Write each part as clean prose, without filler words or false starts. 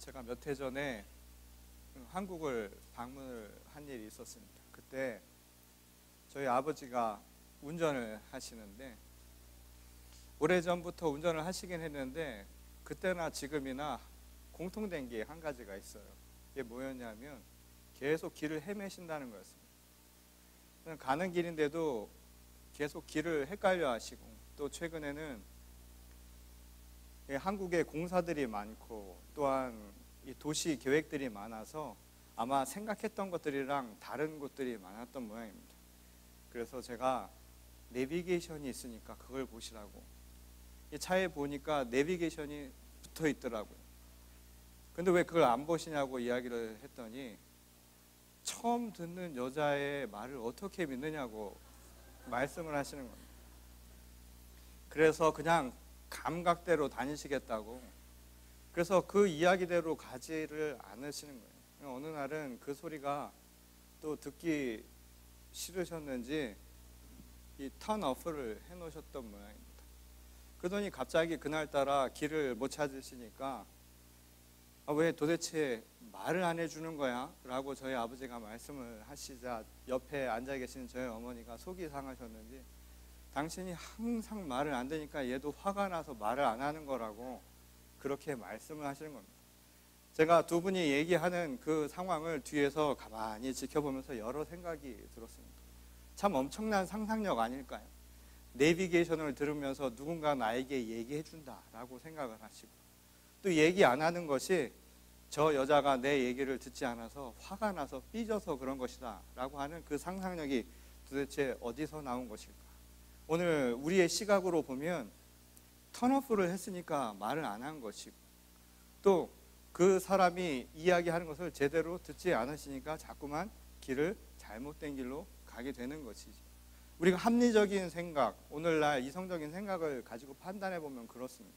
제가 몇 해 전에 한국을 방문을 한 일이 있었습니다. 그때 저희 아버지가 운전을 하시는데 오래전부터 운전을 하시긴 했는데 그때나 지금이나 공통된 게 한 가지가 있어요. 이게 뭐였냐면 계속 길을 헤매신다는 거였습니다. 가는 길인데도 계속 길을 헷갈려 하시고, 또 최근에는 한국에 공사들이 많고 또한 이 도시 계획들이 많아서 아마 생각했던 것들이랑 다른 곳들이 많았던 모양입니다. 그래서 제가 내비게이션이 있으니까 그걸 보시라고, 이 차에 보니까 내비게이션이 붙어 있더라고요. 근데 왜 그걸 안 보시냐고 이야기를 했더니 처음 듣는 여자의 말을 어떻게 믿느냐고 말씀을 하시는 겁니다. 그래서 그냥 감각대로 다니시겠다고, 그래서 그 이야기대로 가지를 않으시는 거예요. 어느 날은 그 소리가 또 듣기 싫으셨는지 이 턴오프를 해놓으셨던 모양입니다. 그러더니 갑자기 그날따라 길을 못 찾으시니까 왜 도대체 말을 안 해주는 거야? 라고 저희 아버지가 말씀을 하시자 옆에 앉아 계신 저희 어머니가 속이 상하셨는지 당신이 항상 말을 안 되니까 얘도 화가 나서 말을 안 하는 거라고 그렇게 말씀을 하시는 겁니다. 제가 두 분이 얘기하는 그 상황을 뒤에서 가만히 지켜보면서 여러 생각이 들었습니다. 참 엄청난 상상력 아닐까요? 내비게이션을 들으면서 누군가 나에게 얘기해 준다라고 생각을 하시고, 또 얘기 안 하는 것이 저 여자가 내 얘기를 듣지 않아서 화가 나서 삐져서 그런 것이다 라고 하는 그 상상력이 도대체 어디서 나온 것일까? 오늘 우리의 시각으로 보면 턴오프를 했으니까 말을 안 한 것이고, 또 그 사람이 이야기하는 것을 제대로 듣지 않으시니까 자꾸만 길을 잘못된 길로 가게 되는 것이죠. 우리가 합리적인 생각, 오늘날 이성적인 생각을 가지고 판단해 보면 그렇습니다.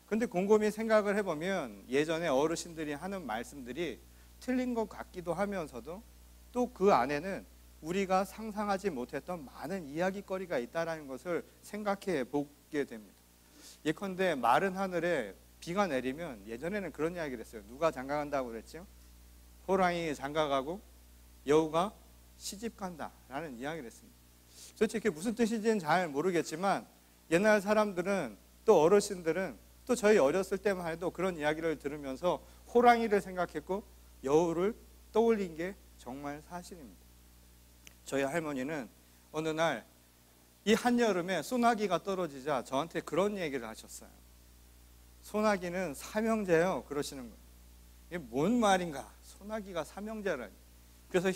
근데 곰곰이 생각을 해보면 예전에 어르신들이 하는 말씀들이 틀린 것 같기도 하면서도 또 그 안에는 우리가 상상하지 못했던 많은 이야기거리가 있다는 것을 생각해 보게 됩니다. 예컨대 마른 하늘에 비가 내리면 예전에는 그런 이야기를 했어요. 누가 장가간다고 그랬죠? 호랑이 장가가고 여우가 시집간다라는 이야기를 했습니다. 도대체 그게 무슨 뜻인지는 잘 모르겠지만 옛날 사람들은, 또 어르신들은, 또 저희 어렸을 때만 해도 그런 이야기를 들으면서 호랑이를 생각했고 여우를 떠올린 게 정말 사실입니다. 저희 할머니는 어느 날 이 한여름에 소나기가 떨어지자 저한테 그런 얘기를 하셨어요. 소나기는 삼형제요 그러시는 거예요. 이게 뭔 말인가? 소나기가 삼형제라니. 그래서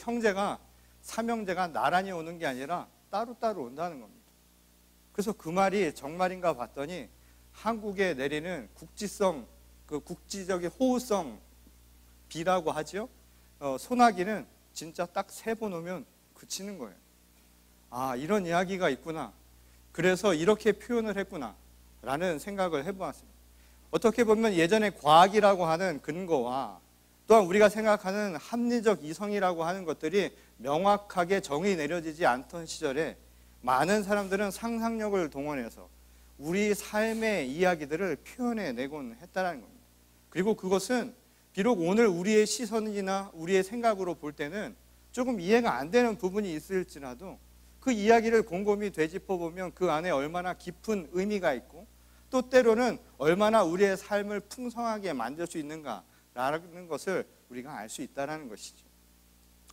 삼형제가 나란히 오는 게 아니라 따로따로 온다는 겁니다. 그래서 그 말이 정말인가 봤더니 한국에 내리는 국지적인 호우성 비라고 하죠. 소나기는 진짜 딱 3번 오면 그치는 거예요. 아, 이런 이야기가 있구나. 그래서 이렇게 표현을 했구나 라는 생각을 해보았습니다. 어떻게 보면 예전에 과학이라고 하는 근거와 또한 우리가 생각하는 합리적 이성이라고 하는 것들이 명확하게 정의 내려지지 않던 시절에 많은 사람들은 상상력을 동원해서 우리 삶의 이야기들을 표현해내곤 했다는 겁니다. 그리고 그것은 비록 오늘 우리의 시선이나 우리의 생각으로 볼 때는 조금 이해가 안 되는 부분이 있을지라도 그 이야기를 곰곰이 되짚어보면 그 안에 얼마나 깊은 의미가 있고 또 때로는 얼마나 우리의 삶을 풍성하게 만들 수 있는가라는 것을 우리가 알 수 있다는 것이죠.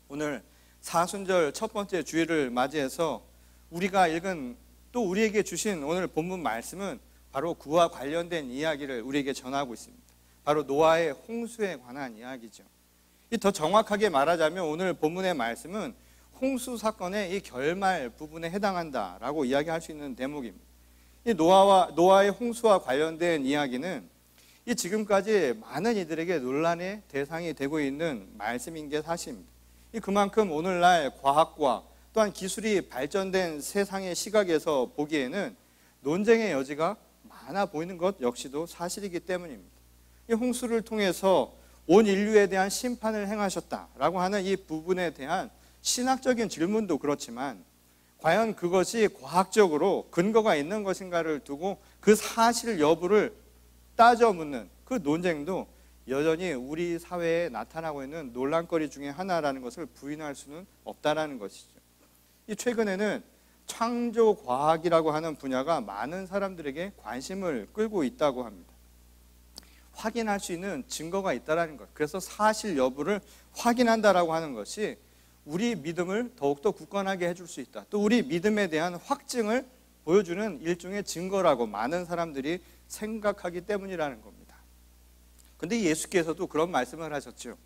오늘 사순절 첫 번째 주일을 맞이해서 우리가 읽은, 또 우리에게 주신 오늘 본문 말씀은 바로 그와 관련된 이야기를 우리에게 전하고 있습니다. 바로 노아의 홍수에 관한 이야기죠. 더 정확하게 말하자면 오늘 본문의 말씀은 홍수 사건의 이 결말 부분에 해당한다라고 이야기할 수 있는 대목입니다. 이 노아의 홍수와 관련된 이야기는 이 지금까지 많은 이들에게 논란의 대상이 되고 있는 말씀인 게 사실입니다. 그만큼 오늘날 과학과 또한 기술이 발전된 세상의 시각에서 보기에는 논쟁의 여지가 많아 보이는 것 역시도 사실이기 때문입니다. 이 홍수를 통해서 온 인류에 대한 심판을 행하셨다라고 하는 이 부분에 대한 신학적인 질문도 그렇지만 과연 그것이 과학적으로 근거가 있는 것인가를 두고 그 사실 여부를 따져 묻는 그 논쟁도 여전히 우리 사회에 나타나고 있는 논란거리 중에 하나라는 것을 부인할 수는 없다라는 것이죠. 이 최근에는 창조과학이라고 하는 분야가 많은 사람들에게 관심을 끌고 있다고 합니다. 확인할 수 있는 증거가 있다는 것, 그래서 사실 여부를 확인한다라고 하는 것이 우리 믿음을 더욱더 굳건하게 해줄 수 있다. 또 우리 믿음에 대한 확증을 보여주는 일종의 증거라고 많은 사람들이 생각하기 때문이라는 겁니다. 그런데 예수께서도 그런 말씀을 하셨죠.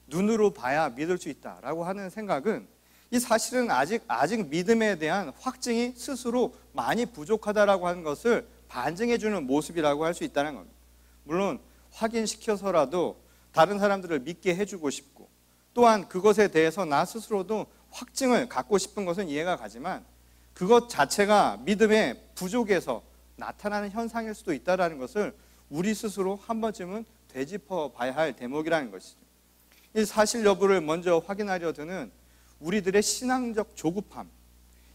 눈으로 봐야 믿을 수 있다라고 하는 생각은 이 사실은 아직 믿음에 대한 확증이 스스로 많이 부족하다라고 하는 것을 반증해주는 모습이라고 할 수 있다는 겁니다. 물론 확인시켜서라도 다른 사람들을 믿게 해주고 싶고 또한 그것에 대해서 나 스스로도 확증을 갖고 싶은 것은 이해가 가지만 그것 자체가 믿음의 부족에서 나타나는 현상일 수도 있다는 것을 우리 스스로 한 번쯤은 되짚어 봐야 할 대목이라는 것이죠. 이 사실 여부를 먼저 확인하려 드는 우리들의 신앙적 조급함,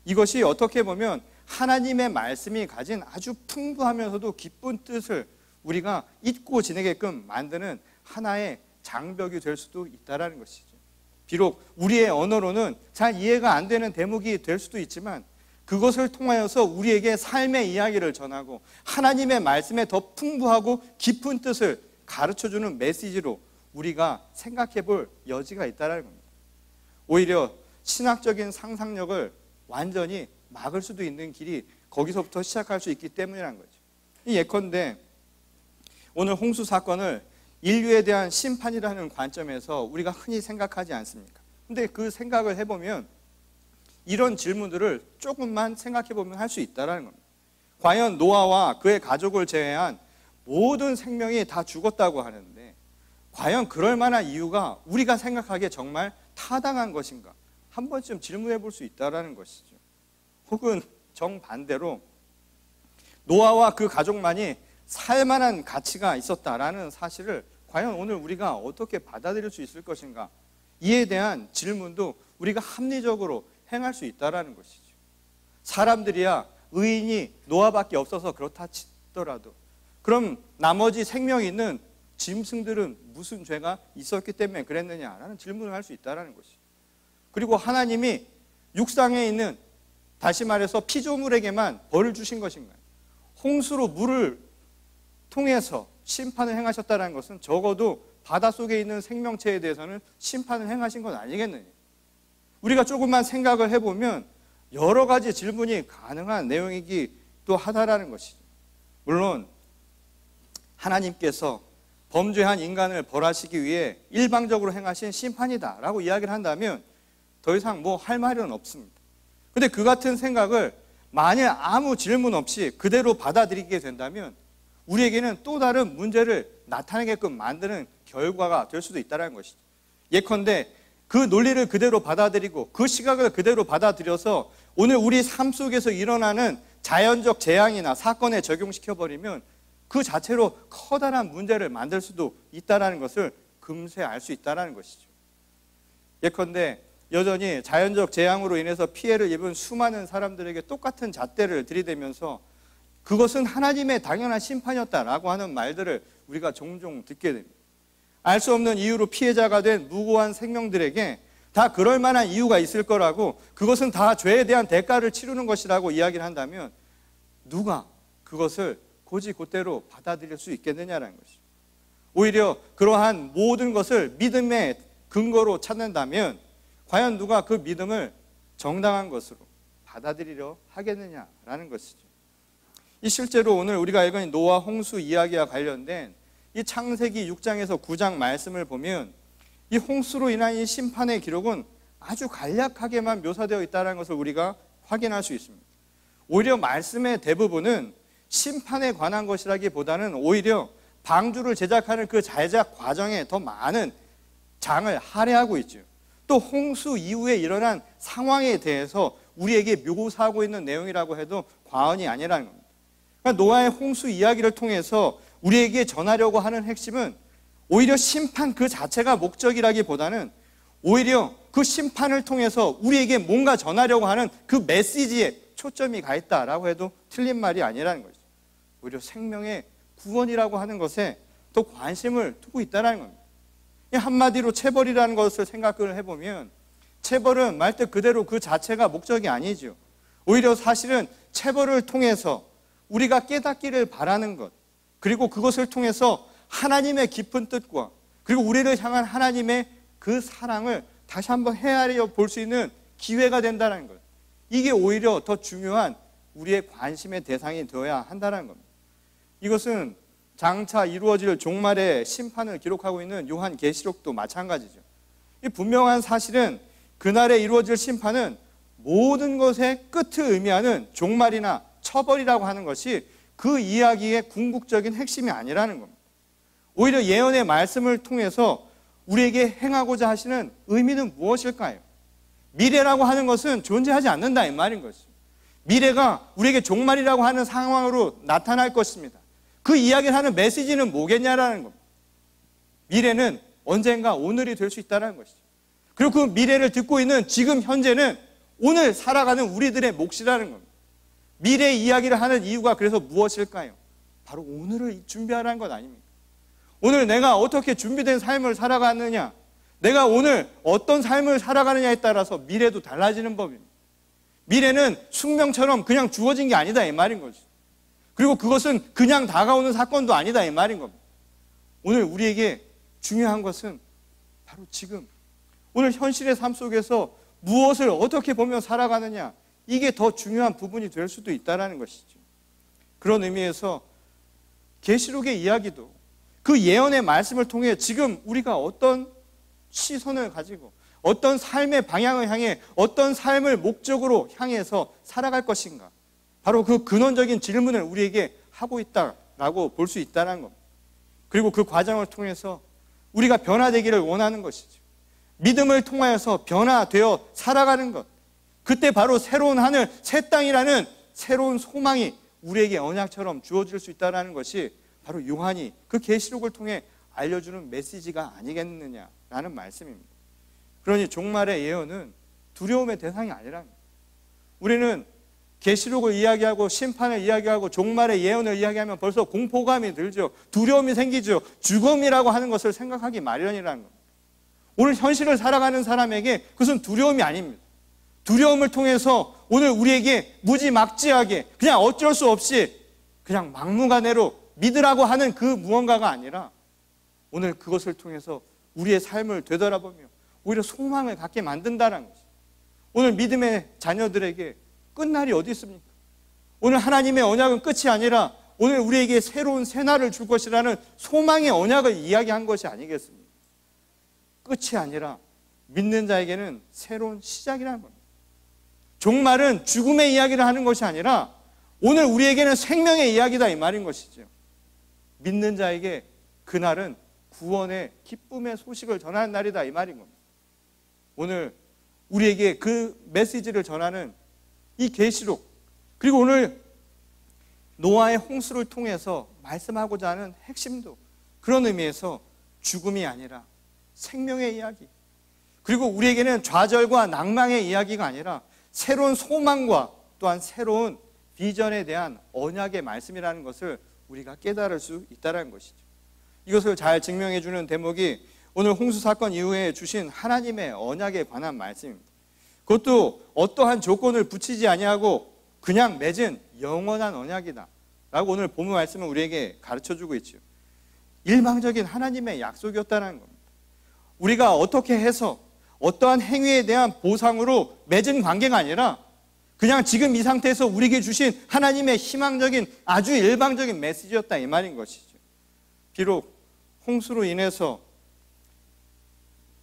이것이 어떻게 보면 하나님의 말씀이 가진 아주 풍부하면서도 기쁜 뜻을 우리가 잊고 지내게끔 만드는 하나의 장벽이 될 수도 있다는 것이죠. 비록 우리의 언어로는 잘 이해가 안 되는 대목이 될 수도 있지만 그것을 통하여서 우리에게 삶의 이야기를 전하고 하나님의 말씀에 더 풍부하고 깊은 뜻을 가르쳐주는 메시지로 우리가 생각해 볼 여지가 있다는 겁니다. 오히려 신학적인 상상력을 완전히 막을 수도 있는 길이 거기서부터 시작할 수 있기 때문이라는 거죠. 예컨대 오늘 홍수 사건을 인류에 대한 심판이라는 관점에서 우리가 흔히 생각하지 않습니까? 근데 그 생각을 해보면 이런 질문들을 조금만 생각해보면 할 수 있다는 겁니다. 과연 노아와 그의 가족을 제외한 모든 생명이 다 죽었다고 하는데 과연 그럴 만한 이유가 우리가 생각하기에 정말 타당한 것인가? 한 번쯤 질문해 볼 수 있다는 것이죠. 혹은 정반대로 노아와 그 가족만이 살만한 가치가 있었다라는 사실을 과연 오늘 우리가 어떻게 받아들일 수 있을 것인가? 이에 대한 질문도 우리가 합리적으로 행할 수 있다는 것이죠. 사람들이야 의인이 노아밖에 없어서 그렇다 치더라도 그럼 나머지 생명이 있는 짐승들은 무슨 죄가 있었기 때문에 그랬느냐라는 질문을 할 수 있다는 것이죠. 그리고 하나님이 육상에 있는, 다시 말해서 피조물에게만 벌을 주신 것인가요? 홍수로 물을 통해서 심판을 행하셨다는 것은 적어도 바닷속에 있는 생명체에 대해서는 심판을 행하신 건 아니겠느냐. 우리가 조금만 생각을 해보면 여러 가지 질문이 가능한 내용이기도 하다라는 것이죠. 물론 하나님께서 범죄한 인간을 벌하시기 위해 일방적으로 행하신 심판이다라고 이야기를 한다면 더 이상 뭐 할 말은 없습니다. 그런데 그 같은 생각을 만일 아무 질문 없이 그대로 받아들이게 된다면 우리에게는 또 다른 문제를 나타내게끔 만드는 결과가 될 수도 있다는 것이죠. 예컨대 그 논리를 그대로 받아들이고 그 시각을 그대로 받아들여서 오늘 우리 삶 속에서 일어나는 자연적 재앙이나 사건에 적용시켜버리면 그 자체로 커다란 문제를 만들 수도 있다는 것을 금세 알 수 있다는 것이죠. 예컨대 여전히 자연적 재앙으로 인해서 피해를 입은 수많은 사람들에게 똑같은 잣대를 들이대면서 그것은 하나님의 당연한 심판이었다라고 하는 말들을 우리가 종종 듣게 됩니다. 알 수 없는 이유로 피해자가 된 무고한 생명들에게 다 그럴 만한 이유가 있을 거라고, 그것은 다 죄에 대한 대가를 치르는 것이라고 이야기를 한다면 누가 그것을 곧이곧대로 받아들일 수 있겠느냐라는 것이죠. 오히려 그러한 모든 것을 믿음의 근거로 찾는다면 과연 누가 그 믿음을 정당한 것으로 받아들이려 하겠느냐라는 것이죠. 이 실제로 오늘 우리가 읽은 노아 홍수 이야기와 관련된 이 창세기 6장에서 9장 말씀을 보면 이 홍수로 인한 이 심판의 기록은 아주 간략하게만 묘사되어 있다는 것을 우리가 확인할 수 있습니다. 오히려 말씀의 대부분은 심판에 관한 것이라기보다는 오히려 방주를 제작하는 그 제작 과정에 더 많은 장을 할애하고 있죠. 또 홍수 이후에 일어난 상황에 대해서 우리에게 묘사하고 있는 내용이라고 해도 과언이 아니라는 겁니다. 그러니까 노아의 홍수 이야기를 통해서 우리에게 전하려고 하는 핵심은 오히려 심판 그 자체가 목적이라기보다는 오히려 그 심판을 통해서 우리에게 뭔가 전하려고 하는 그 메시지에 초점이 가 있다라고 해도 틀린 말이 아니라는 거죠. 오히려 생명의 구원이라고 하는 것에 더 관심을 두고 있다는 겁니다. 한마디로 체벌이라는 것을 생각을 해보면 체벌은 말뜻 그대로 그 자체가 목적이 아니죠. 오히려 사실은 체벌을 통해서 우리가 깨닫기를 바라는 것, 그리고 그것을 통해서 하나님의 깊은 뜻과 그리고 우리를 향한 하나님의 그 사랑을 다시 한번 헤아려 볼 수 있는 기회가 된다는 것. 이게 오히려 더 중요한 우리의 관심의 대상이 되어야 한다는 겁니다. 이것은 장차 이루어질 종말의 심판을 기록하고 있는 요한계시록도 마찬가지죠. 이 분명한 사실은 그날에 이루어질 심판은 모든 것의 끝을 의미하는 종말이나 처벌이라고 하는 것이 그 이야기의 궁극적인 핵심이 아니라는 겁니다. 오히려 예언의 말씀을 통해서 우리에게 행하고자 하시는 의미는 무엇일까요? 미래라고 하는 것은 존재하지 않는다 이 말인 것이죠. 미래가 우리에게 종말이라고 하는 상황으로 나타날 것입니다. 그 이야기를 하는 메시지는 뭐겠냐라는 겁니다. 미래는 언젠가 오늘이 될 수 있다는 것이죠. 그리고 그 미래를 듣고 있는 지금 현재는 오늘 살아가는 우리들의 몫이라는 겁니다. 미래의 이야기를 하는 이유가 그래서 무엇일까요? 바로 오늘을 준비하라는 것 아닙니까? 오늘 내가 어떻게 준비된 삶을 살아가느냐, 내가 오늘 어떤 삶을 살아가느냐에 따라서 미래도 달라지는 법입니다. 미래는 숙명처럼 그냥 주어진 게 아니다 이 말인 거죠. 그리고 그것은 그냥 다가오는 사건도 아니다 이 말인 겁니다. 오늘 우리에게 중요한 것은 바로 지금, 오늘 현실의 삶 속에서 무엇을 어떻게 보며 살아가느냐, 이게 더 중요한 부분이 될 수도 있다는 것이죠. 그런 의미에서 계시록의 이야기도 그 예언의 말씀을 통해 지금 우리가 어떤 시선을 가지고 어떤 삶의 방향을 향해 어떤 삶을 목적으로 향해서 살아갈 것인가, 바로 그 근원적인 질문을 우리에게 하고 있다라고 볼 수 있다는 겁니다. 그리고 그 과정을 통해서 우리가 변화되기를 원하는 것이죠. 믿음을 통하여서 변화되어 살아가는 것, 그때 바로 새로운 하늘, 새 땅이라는 새로운 소망이 우리에게 언약처럼 주어질 수 있다는 것이 바로 요한이 그 계시록을 통해 알려주는 메시지가 아니겠느냐라는 말씀입니다. 그러니 종말의 예언은 두려움의 대상이 아니랍니다. 우리는 계시록을 이야기하고 심판을 이야기하고 종말의 예언을 이야기하면 벌써 공포감이 들죠. 두려움이 생기죠. 죽음이라고 하는 것을 생각하기 마련이라는 겁니다. 오늘 현실을 살아가는 사람에게 그것은 두려움이 아닙니다. 두려움을 통해서 오늘 우리에게 무지막지하게 그냥 어쩔 수 없이 그냥 막무가내로 믿으라고 하는 그 무언가가 아니라 오늘 그것을 통해서 우리의 삶을 되돌아보며 오히려 소망을 갖게 만든다는 것이죠. 오늘 믿음의 자녀들에게 끝날이 어디 있습니까? 오늘 하나님의 언약은 끝이 아니라 오늘 우리에게 새로운 새날을 줄 것이라는 소망의 언약을 이야기한 것이 아니겠습니까? 끝이 아니라 믿는 자에게는 새로운 시작이라는 겁니다. 종말은 죽음의 이야기를 하는 것이 아니라 오늘 우리에게는 생명의 이야기다 이 말인 것이죠. 믿는 자에게 그날은 구원의 기쁨의 소식을 전하는 날이다 이 말인 겁니다. 오늘 우리에게 그 메시지를 전하는 이 계시록, 그리고 오늘 노아의 홍수를 통해서 말씀하고자 하는 핵심도 그런 의미에서 죽음이 아니라 생명의 이야기, 그리고 우리에게는 좌절과 낭망의 이야기가 아니라 새로운 소망과 또한 새로운 비전에 대한 언약의 말씀이라는 것을 우리가 깨달을 수 있다는 것이죠. 이것을 잘 증명해 주는 대목이 오늘 홍수 사건 이후에 주신 하나님의 언약에 관한 말씀입니다. 그것도 어떠한 조건을 붙이지 아니하고 그냥 맺은 영원한 언약이다 라고 오늘 본문 말씀은 우리에게 가르쳐주고 있죠. 일방적인 하나님의 약속이었다는 겁니다. 우리가 어떻게 해서 어떠한 행위에 대한 보상으로 맺은 관계가 아니라 그냥 지금 이 상태에서 우리에게 주신 하나님의 희망적인 아주 일방적인 메시지였다 이 말인 것이죠. 비록 홍수로 인해서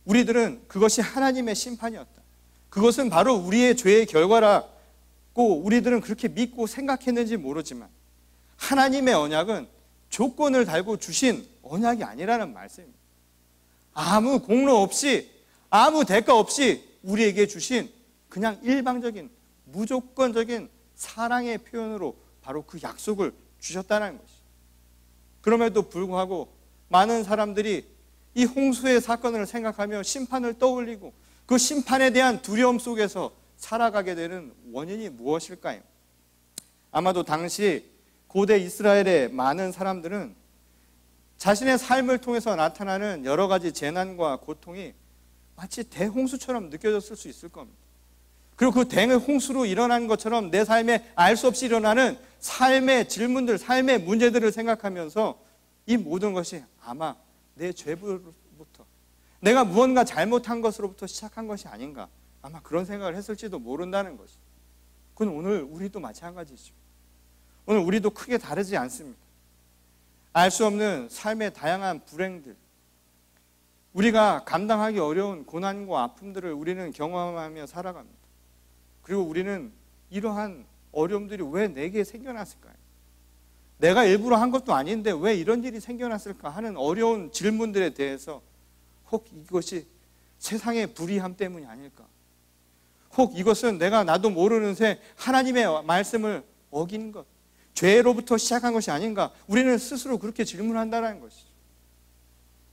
우리들은 그것이 하나님의 심판이었다, 그것은 바로 우리의 죄의 결과라고 우리들은 그렇게 믿고 생각했는지 모르지만 하나님의 언약은 조건을 달고 주신 언약이 아니라는 말씀입니다. 아무 공로 없이 아무 대가 없이 우리에게 주신 그냥 일방적인 무조건적인 사랑의 표현으로 바로 그 약속을 주셨다는 것이죠. 그럼에도 불구하고 많은 사람들이 이 홍수의 사건을 생각하며 심판을 떠올리고 그 심판에 대한 두려움 속에서 살아가게 되는 원인이 무엇일까요? 아마도 당시 고대 이스라엘의 많은 사람들은 자신의 삶을 통해서 나타나는 여러 가지 재난과 고통이 마치 대홍수처럼 느껴졌을 수 있을 겁니다. 그리고 그 대홍수로 일어난 것처럼 내 삶에 알 수 없이 일어나는 삶의 질문들, 삶의 문제들을 생각하면서 이 모든 것이 아마 내 죄부로부터, 내가 무언가 잘못한 것으로부터 시작한 것이 아닌가, 아마 그런 생각을 했을지도 모른다는 것이. 그건 오늘 우리도 마찬가지죠. 오늘 우리도 크게 다르지 않습니다. 알 수 없는 삶의 다양한 불행들, 우리가 감당하기 어려운 고난과 아픔들을 우리는 경험하며 살아갑니다. 그리고 우리는 이러한 어려움들이 왜 내게 생겨났을까요? 내가 일부러 한 것도 아닌데 왜 이런 일이 생겨났을까 하는 어려운 질문들에 대해서 혹 이것이 세상의 불의함 때문이 아닐까? 혹 이것은 내가 나도 모르는 새 하나님의 말씀을 어긴 것, 죄로부터 시작한 것이 아닌가? 우리는 스스로 그렇게 질문한다는 것이죠.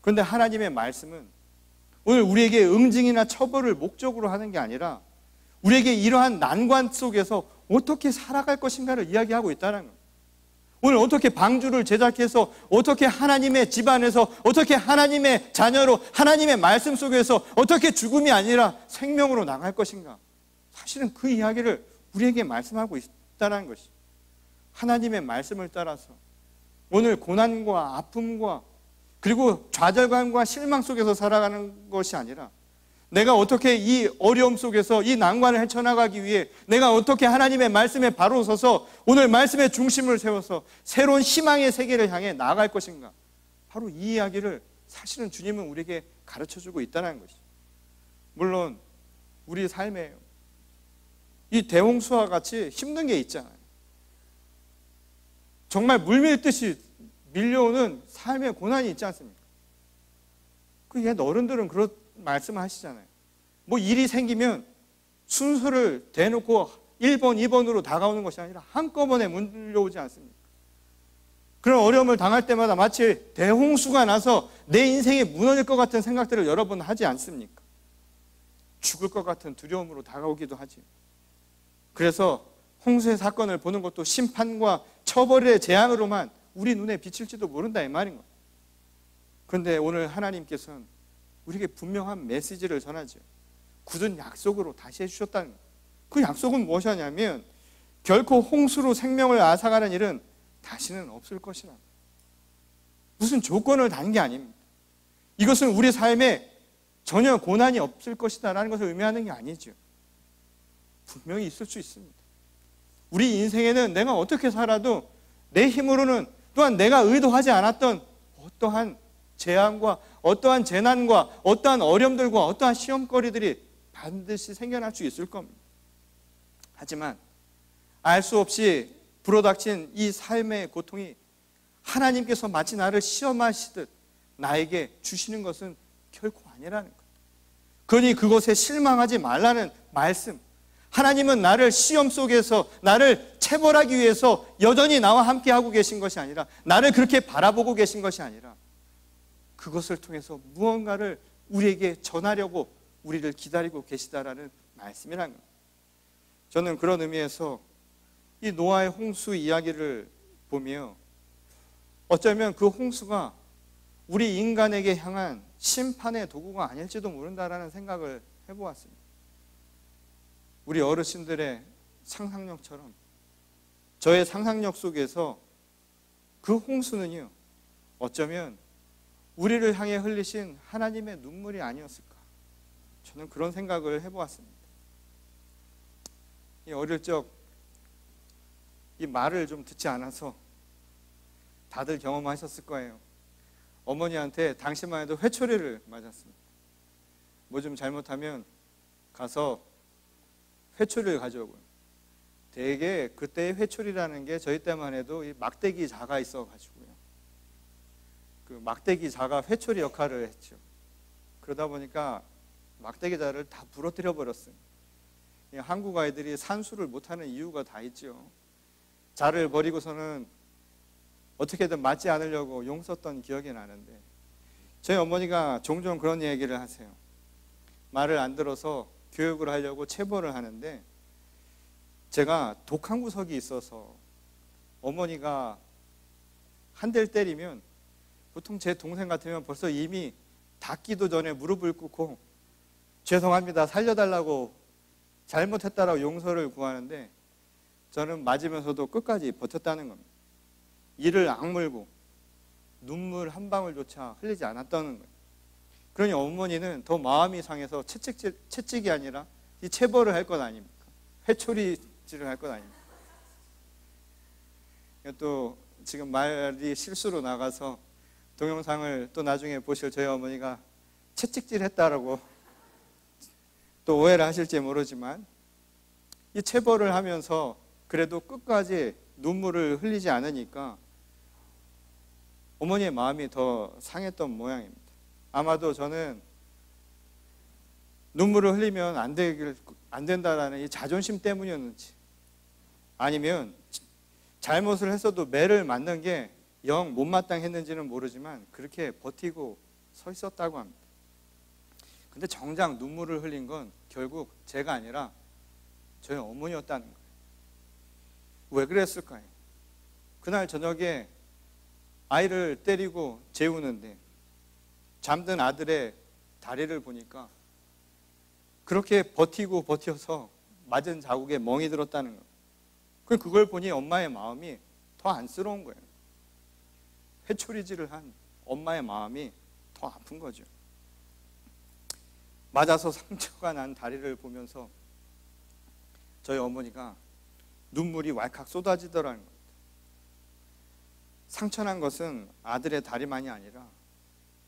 그런데 하나님의 말씀은 오늘 우리에게 응징이나 처벌을 목적으로 하는 게 아니라 우리에게 이러한 난관 속에서 어떻게 살아갈 것인가를 이야기하고 있다는 거예요. 오늘 어떻게 방주를 제작해서 어떻게 하나님의 집안에서 어떻게 하나님의 자녀로 하나님의 말씀 속에서 어떻게 죽음이 아니라 생명으로 나갈 것인가. 사실은 그 이야기를 우리에게 말씀하고 있다는 것이죠. 하나님의 말씀을 따라서 오늘 고난과 아픔과 그리고 좌절감과 실망 속에서 살아가는 것이 아니라 내가 어떻게 이 어려움 속에서 이 난관을 헤쳐나가기 위해 내가 어떻게 하나님의 말씀에 바로 서서 오늘 말씀의 중심을 세워서 새로운 희망의 세계를 향해 나아갈 것인가. 바로 이 이야기를 사실은 주님은 우리에게 가르쳐주고 있다는 것이죠. 물론 우리 삶에 이 대홍수와 같이 힘든 게 있잖아요. 정말 물밀듯이 밀려오는 삶의 고난이 있지 않습니까? 그 옛 어른들은 그런 말씀을 하시잖아요. 뭐 일이 생기면 순서를 대놓고 1번, 2번으로 다가오는 것이 아니라 한꺼번에 물려오지 않습니까? 그런 어려움을 당할 때마다 마치 대홍수가 나서 내 인생이 무너질 것 같은 생각들을 여러 번 하지 않습니까? 죽을 것 같은 두려움으로 다가오기도 하지. 그래서 홍수의 사건을 보는 것도 심판과 처벌의 재앙으로만 우리 눈에 비칠지도 모른다 이 말인 거예요. 그런데 오늘 하나님께서는 우리에게 분명한 메시지를 전하죠. 굳은 약속으로 다시 해주셨다는 거예요. 그 약속은 무엇이냐면 결코 홍수로 생명을 앗아가는 일은 다시는 없을 것이라. 무슨 조건을 단 게 아닙니다. 이것은 우리 삶에 전혀 고난이 없을 것이다라는 것을 의미하는 게 아니죠. 분명히 있을 수 있습니다. 우리 인생에는 내가 어떻게 살아도 내 힘으로는 또한 내가 의도하지 않았던 어떠한 재앙과 어떠한 재난과 어떠한 어려움들과 어떠한 시험거리들이 반드시 생겨날 수 있을 겁니다. 하지만 알 수 없이 불어닥친 이 삶의 고통이 하나님께서 마치 나를 시험하시듯 나에게 주시는 것은 결코 아니라는 거예요. 그러니 그것에 실망하지 말라는 말씀. 하나님은 나를 시험 속에서 나를 체벌하기 위해서 여전히 나와 함께 하고 계신 것이 아니라 나를 그렇게 바라보고 계신 것이 아니라 그것을 통해서 무언가를 우리에게 전하려고 우리를 기다리고 계시다라는 말씀이라는 거예요. 저는 그런 의미에서 이 노아의 홍수 이야기를 보며 어쩌면 그 홍수가 우리 인간에게 향한 심판의 도구가 아닐지도 모른다라는 생각을 해보았습니다. 우리 어르신들의 상상력처럼 저의 상상력 속에서 그 홍수는요, 어쩌면 우리를 향해 흘리신 하나님의 눈물이 아니었을까. 저는 그런 생각을 해보았습니다. 어릴 적 이 말을 좀 듣지 않아서 다들 경험하셨을 거예요. 어머니한테 당시만 해도 회초리를 맞았습니다. 뭐 좀 잘못하면 가서 회초리를 가져오고요. 되게 그때의 회초리라는 게 저희 때만 해도 이 막대기 자가 있어가지고요. 그 막대기 자가 회초리 역할을 했죠. 그러다 보니까 막대기 자를 다 부러뜨려 버렸어요. 한국 아이들이 산수를 못하는 이유가 다 있죠. 자를 버리고서는 어떻게든 맞지 않으려고 용 썼던 기억이 나는데 저희 어머니가 종종 그런 얘기를 하세요. 말을 안 들어서 교육을 하려고 체벌을 하는데 제가 독한 구석이 있어서 어머니가 한 대를 때리면 보통 제 동생 같으면 벌써 이미 닿기도 전에 무릎을 꿇고 죄송합니다, 살려달라고, 잘못했다라고 용서를 구하는데, 저는 맞으면서도 끝까지 버텼다는 겁니다. 이를 악물고 눈물 한 방울조차 흘리지 않았다는 거예요. 그러니 어머니는 더 마음이 상해서 채찍이 아니라 이 체벌을 할 것 아닙니까? 회초리질을 할 것 아닙니까? 또 지금 말이 실수로 나가서 동영상을 또 나중에 보실 저희 어머니가 채찍질 했다라고 또 오해를 하실지 모르지만, 이 체벌을 하면서 그래도 끝까지 눈물을 흘리지 않으니까 어머니의 마음이 더 상했던 모양입니다. 아마도 저는 눈물을 흘리면 안 된다라는 이 자존심 때문이었는지, 아니면 잘못을 했어도 매를 맞는 게 영 못마땅했는지는 모르지만 그렇게 버티고 서 있었다고 합니다. 근데 정작 눈물을 흘린 건 결국 제가 아니라 저희 어머니였다는 거예요. 왜 그랬을까요? 그날 저녁에 아이를 때리고 재우는데 잠든 아들의 다리를 보니까 그렇게 버텨서 맞은 자국에 멍이 들었다는 거예요. 그걸 보니 엄마의 마음이 더 안쓰러운 거예요. 회초리질을 한 엄마의 마음이 더 아픈 거죠. 맞아서 상처가 난 다리를 보면서 저희 어머니가 눈물이 왈칵 쏟아지더라는 겁니다. 상처난 것은 아들의 다리만이 아니라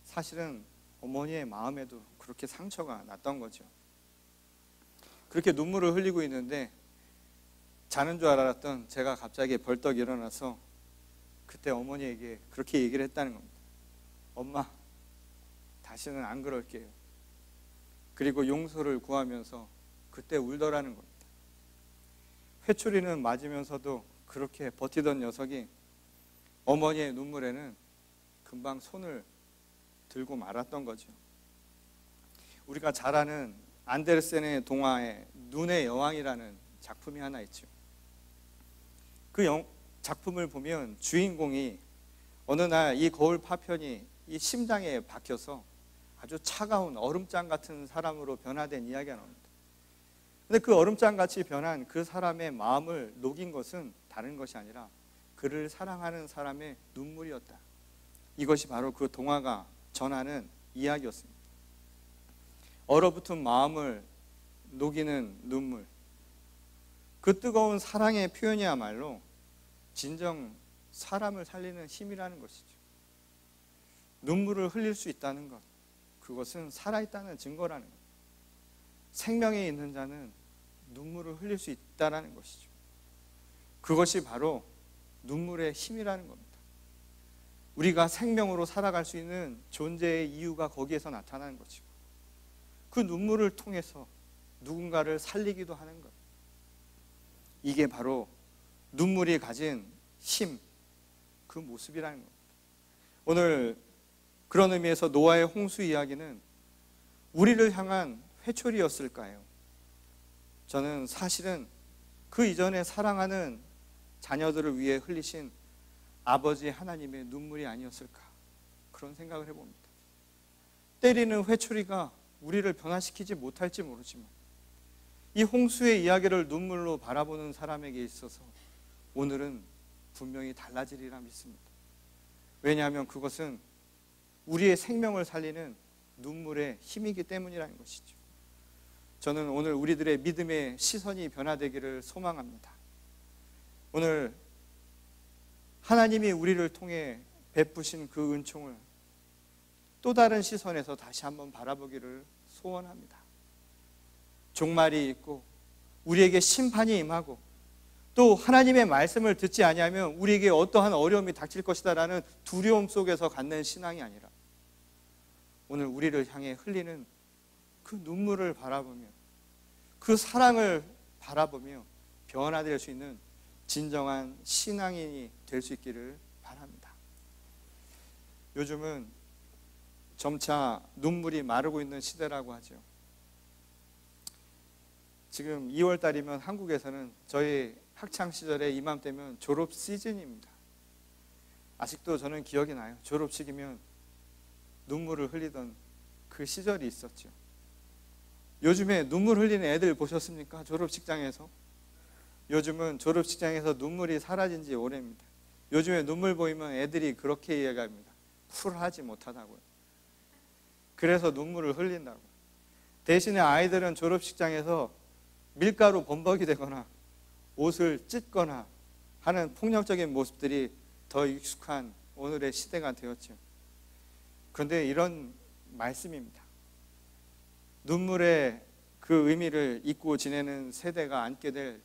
사실은 어머니의 마음에도 그렇게 상처가 났던 거죠. 그렇게 눈물을 흘리고 있는데 자는 줄 알았던 제가 갑자기 벌떡 일어나서 그때 어머니에게 그렇게 얘기를 했다는 겁니다. 엄마, 다시는 안 그럴게요. 그리고 용서를 구하면서 그때 울더라는 겁니다. 회초리는 맞으면서도 그렇게 버티던 녀석이 어머니의 눈물에는 금방 손을 들고 말았던 거죠. 우리가 잘 아는 안데르센의 동화에 눈의 여왕이라는 작품이 하나 있죠. 그 작품을 보면 주인공이 어느 날 이 거울 파편이 이 심장에 박혀서 아주 차가운 얼음장 같은 사람으로 변화된 이야기가 나옵니다. 근데 그 얼음장같이 변한 그 사람의 마음을 녹인 것은 다른 것이 아니라 그를 사랑하는 사람의 눈물이었다. 이것이 바로 그 동화가 전하는 이야기였습니다. 얼어붙은 마음을 녹이는 눈물, 그 뜨거운 사랑의 표현이야말로 진정 사람을 살리는 힘이라는 것이죠. 눈물을 흘릴 수 있다는 것, 그것은 살아있다는 증거라는 것. 생명에 있는 자는 눈물을 흘릴 수 있다는 것이죠. 그것이 바로 눈물의 힘이라는 겁니다. 우리가 생명으로 살아갈 수 있는 존재의 이유가 거기에서 나타나는 것이고, 그 눈물을 통해서 누군가를 살리기도 하는 것. 이게 바로 눈물이 가진 힘, 그 모습이라는 겁니다. 오늘 그런 의미에서 노아의 홍수 이야기는 우리를 향한 회초리였을까요? 저는 사실은 그 이전에 사랑하는 자녀들을 위해 흘리신 아버지 하나님의 눈물이 아니었을까, 그런 생각을 해봅니다. 때리는 회초리가 우리를 변화시키지 못할지 모르지만 이 홍수의 이야기를 눈물로 바라보는 사람에게 있어서 오늘은 분명히 달라지리라 믿습니다. 왜냐하면 그것은 우리의 생명을 살리는 눈물의 힘이기 때문이라는 것이죠. 저는 오늘 우리들의 믿음의 시선이 변화되기를 소망합니다. 오늘 하나님이 우리를 통해 베푸신 그 은총을 또 다른 시선에서 다시 한번 바라보기를 소원합니다. 종말이 있고 우리에게 심판이 임하고 또 하나님의 말씀을 듣지 아니하면 우리에게 어떠한 어려움이 닥칠 것이다라는 두려움 속에서 갖는 신앙이 아니라 오늘 우리를 향해 흘리는 그 눈물을 바라보며 그 사랑을 바라보며 변화될 수 있는 진정한 신앙인이 될 수 있기를 바랍니다. 요즘은 점차 눈물이 마르고 있는 시대라고 하죠. 지금 2월 달이면 한국에서는 저희 학창시절에 이맘때면 졸업 시즌입니다. 아직도 저는 기억이 나요. 졸업식이면 눈물을 흘리던 그 시절이 있었죠. 요즘에 눈물 흘리는 애들 보셨습니까? 졸업식장에서. 요즘은 졸업식장에서 눈물이 사라진 지 오래입니다. 요즘에 눈물 보이면 애들이 그렇게 이야기합니다. 쿨하지 못하다고요. 그래서 눈물을 흘린다고. 대신에 아이들은 졸업식장에서 밀가루 범벅이 되거나 옷을 찢거나 하는 폭력적인 모습들이 더 익숙한 오늘의 시대가 되었죠. 그런데 이런 말씀입니다. 눈물의 그 의미를 잊고 지내는 세대가 안게 될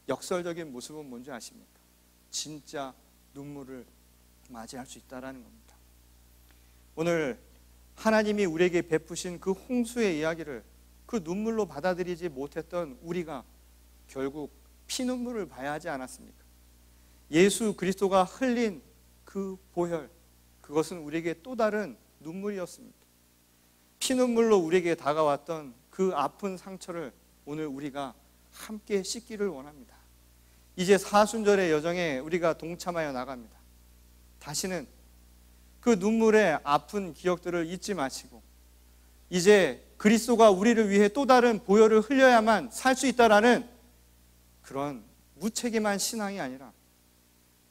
역설적인 모습은 뭔지 아십니까? 진짜 눈물을 맞이할 수 있다는 겁니다. 오늘 하나님이 우리에게 베푸신 그 홍수의 이야기를 그 눈물로 받아들이지 못했던 우리가 결국 피눈물을 봐야 하지 않았습니까? 예수 그리스도가 흘린 그 보혈, 그것은 우리에게 또 다른 눈물이었습니다. 피눈물로 우리에게 다가왔던 그 아픈 상처를 오늘 우리가 함께 씻기를 원합니다. 이제 사순절의 여정에 우리가 동참하여 나갑니다. 다시는 그 눈물의 아픈 기억들을 잊지 마시고 이제 그리스도가 우리를 위해 또 다른 보혈을 흘려야만 살 수 있다라는 그런 무책임한 신앙이 아니라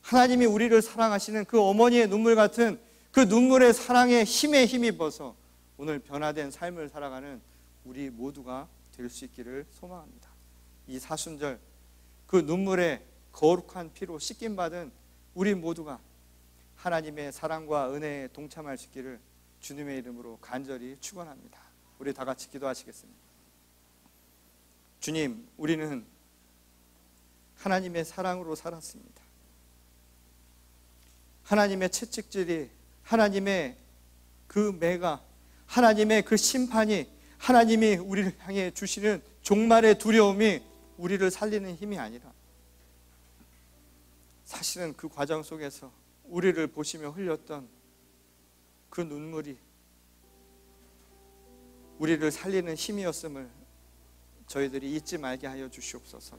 하나님이 우리를 사랑하시는 그 어머니의 눈물 같은 그 눈물의 사랑에 힘에 힘입어서 오늘 변화된 삶을 살아가는 우리 모두가 될 수 있기를 소망합니다. 이 사순절 그 눈물의 거룩한 피로 씻김받은 우리 모두가 하나님의 사랑과 은혜에 동참할 수 있기를 주님의 이름으로 간절히 축원합니다. 우리 다 같이 기도하시겠습니다. 주님, 우리는 하나님의 사랑으로 살았습니다. 하나님의 채찍질이, 하나님의 그 매가, 하나님의 그 심판이, 하나님이 우리를 향해 주시는 종말의 두려움이 우리를 살리는 힘이 아니라 사실은 그 과정 속에서 우리를 보시며 흘렸던 그 눈물이 우리를 살리는 힘이었음을 저희들이 잊지 말게 하여 주시옵소서.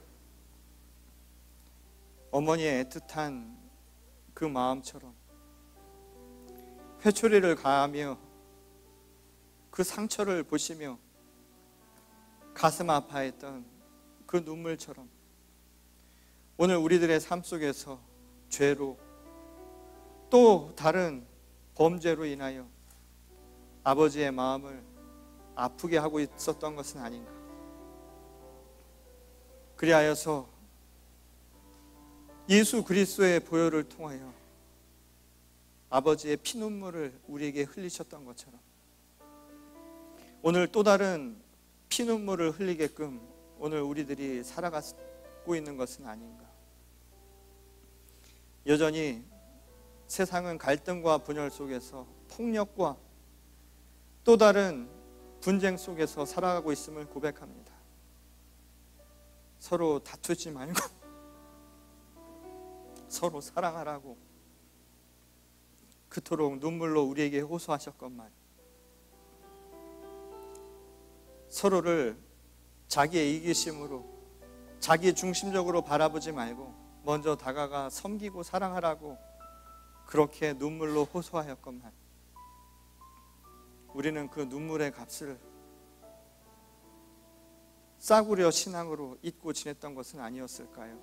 어머니의 애틋한 그 마음처럼 회초리를 가하며 그 상처를 보시며 가슴 아파했던 그 눈물처럼 오늘 우리들의 삶 속에서 죄로 또 다른 범죄로 인하여 아버지의 마음을 아프게 하고 있었던 것은 아닌가. 그리하여서 예수 그리스도의 보혈을 통하여 아버지의 피눈물을 우리에게 흘리셨던 것처럼 오늘 또 다른 피눈물을 흘리게끔 오늘 우리들이 살아가고 있는 것은 아닌가. 여전히 세상은 갈등과 분열 속에서 폭력과 또 다른 분쟁 속에서 살아가고 있음을 고백합니다. 서로 다투지 말고 서로 사랑하라고 그토록 눈물로 우리에게 호소하셨건만 서로를 자기의 이기심으로 자기 중심적으로 바라보지 말고 먼저 다가가 섬기고 사랑하라고 그렇게 눈물로 호소하였건만 우리는 그 눈물의 값을 싸구려 신앙으로 잊고 지냈던 것은 아니었을까요?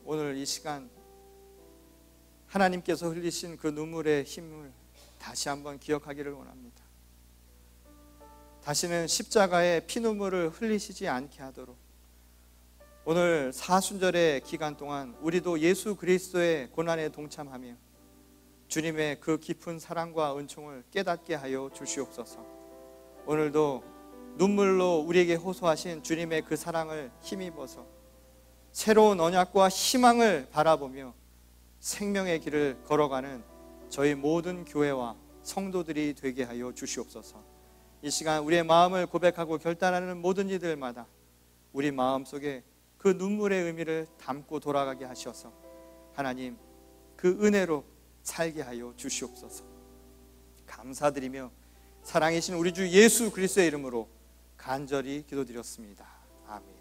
오늘 이 시간 하나님께서 흘리신 그 눈물의 힘을 다시 한번 기억하기를 원합니다. 다시는 십자가의 피눈물을 흘리시지 않게 하도록 오늘 사순절의 기간 동안 우리도 예수 그리스도의 고난에 동참하며 주님의 그 깊은 사랑과 은총을 깨닫게 하여 주시옵소서. 오늘도 눈물로 우리에게 호소하신 주님의 그 사랑을 힘입어서 새로운 언약과 희망을 바라보며 생명의 길을 걸어가는 저희 모든 교회와 성도들이 되게 하여 주시옵소서. 이 시간 우리의 마음을 고백하고 결단하는 모든 이들마다 우리 마음속에 그 눈물의 의미를 담고 돌아가게 하셔서 하나님 그 은혜로 살게 하여 주시옵소서. 감사드리며 사랑이신 우리 주 예수 그리스도의 이름으로 간절히 기도드렸습니다. 아멘.